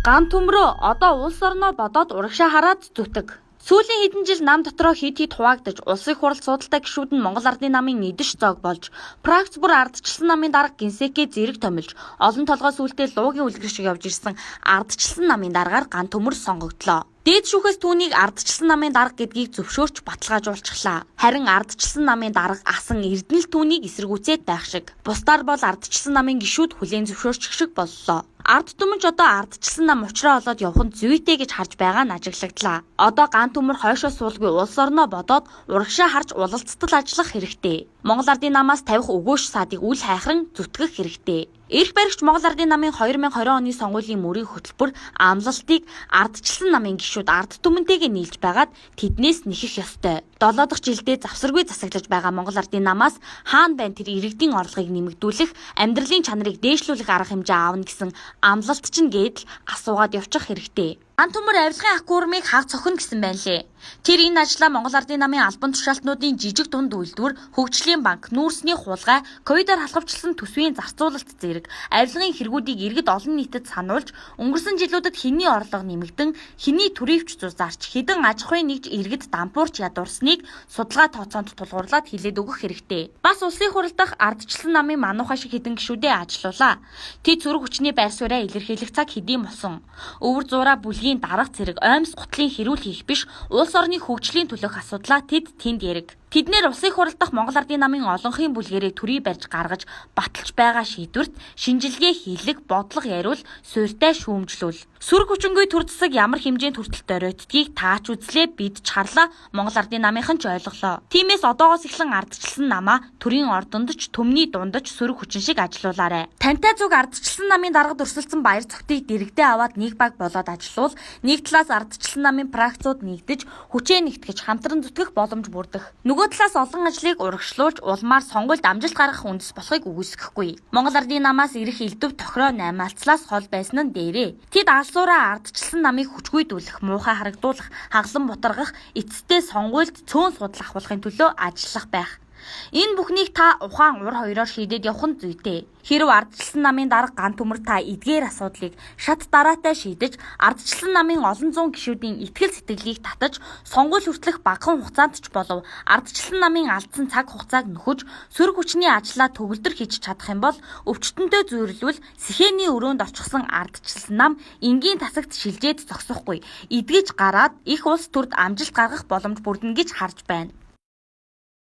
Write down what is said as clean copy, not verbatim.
Ган төмрөө одоо улс орноо бодоод урагшаа хараад зүтг. Сүүлийн хэдэн жил нам дотроо хит хуваагдаж улсын хурал судалтай гишүүд нь Монгол Ардын намын идэж зоог болж пракс бүр ардчилсан намын дарга гинсэкээ зэрэг томилж олон толгой сүултээ луугийн үлгэр шиг явж ирсэн ардчилсан намын даргаар ган төмөр сонгогдлоо. Дээд шүүхээс түүнийг ардчилсан намын дарга гэдгийг зөвшөөрч баталгаажуулчихлаа. Харин ардчилсан намын дарга асан эрдэнэл түүнийг эсэргүүцээд байх шиг. Бусдаар бол ардчилсан намын гишүүд хүлээн зөвшөөрчих шиг боллоо. Ард түмэнч одоо ардчилсан нам учраа олоод явах нь зүйтэй гэж харж байгаа нь ажиглагдлаа. Одоо ган төмөр хойшоо суулгүй улс орноо бодоод урагшаа харж улалцтал ажиллах хэрэгтэй. Монгол Ардын намаас тавих өгөөш саадыг үл хайхран зүтгэх хэрэгтэй. Эрх баригч Монгол Ардын намын 2020 оны сонгуулийн мөрийн хөтөлбөр амлалтыг ардчилсан намын гишүүд ард түмэнтэйгээ нийлж байгаад тэднээс нэхэх ёстой. 7 дахь жилдээ завсаргүй засаглаж байгаа Монгол Ардын намаас хаана байна тэр иргэдийн орлогыг нэмэгдүүлэх, амьдралын чанарыг дээшлүүлэх арга хэмжээ аавна гэсэн амлалт чинь гэдэл асуугаад явчих хэрэгтэй. Ган төмөр авилгын ах гүрмийг хаг цохино гэсэн байна лээ. Тэр энэ ажлаа Монгол Ардын намын албан тушаалтнуудын жижиг дунд үйлдвэр, хөгжлийн банк, нүүрсний хулгай, ковидоор халахвчлсан төсвийн зарцуулалт зэрэг авилгын хэрэгүүдийг иргэд олон нийтэд сануулж, өнгөрсөн жилүүдэд хэний орлого нэмэгдэн, хэний төрөвч зузаарч, хэдэн аж ахуйн нэгж иргэд дампуурч ядуурсныг судалгаа тооцоонд тулгуурлаад хэлээд өгөх хэрэгтэй. Бас улсын хурал дахь ардчилсан намын манууха шиг хэдэн гишүүдээ ажилуулаа. Тэд зүрх хүчний байр сууриа илэрхийлэх цаг хэдийн болсон. Өвөр зураа бүлгийн дарга зэрэг оймс гутлын хэрүүл хийх биш, улс орны хөгжлийн төлөөх асуудлаа тэнд яриг. Тэднэр улсын хурал дахь Монгол Ардын намын олонхын бүлгэрээ төрий барьж гаргаж баталж байгаа шийдвэрт шинжилгээ хийлэг, бодлого яриул, суурьтай шүүмжлүүл. Сүрэг хүчингүй төр засаг ямар хэмжээнд хүртэл доройтдгийг таач үзлээ бид чарлаа Монгол Ардын намынхан ч ойлголоо. Тиймээс одоогоос эхлэн ардчилсан намаа төрийн ордонд ч төмний дунд ч сүрэг хүчин шиг ажилуулаарэ. Тантай зүг ардчилсан намын дарга дүрсэлсэн баяр цогтыг дэрэгдээ аваад нэг баг болоод ажилуул, нэг талаас ардчилсан намын практикууд нэгдэж, хүчээ нэгтгэж хамтран зүтгэх боломж бүрдэх. Нөгөө талаас олон ажлыг урагшлуулж улмаар сонгуульд амжилт гаргах үндэс болохыг үгүйсгэхгүй. Монгол Ардын намаас ирэх элдв тохироо 8 алцлаас хол байсан нь дээрээ. Тэд алсуураа ардчилсан намыг хүчгүйдүүлэх, муухай харагдуулах, хаглан бутаргах, эцэстээ сонгуульд цөөн судал авахын төлөө ажиллах байх. Энэ бүхнийг та ухаан ур хоёроор шийдээд явах нь зүйтэй. Хэрв ардчилсан намын дарга ган төмөр та эдгээр асуудлыг шат дараатай шийдэж, ардчилсан намын олон зуун гишүүдийн итгэл сэтгэлийг татаж, сонгуул хүртэлх багахан хугацаанд ч болов ардчилсан намын алдсан цаг хугацааг нөхөж, сүрэг хүчний ажлаа төгөлдөр хийж чадах юм бол өвчтөнтэй зүйрлүүл сэхээний өрөөнд орчихсон ардчилсан нам энгийн тасагт шилжээд зогсохгүй, эдгэж гараад их улс төрд амжилт гаргах боломж бүрдэнэ гэж харж байна.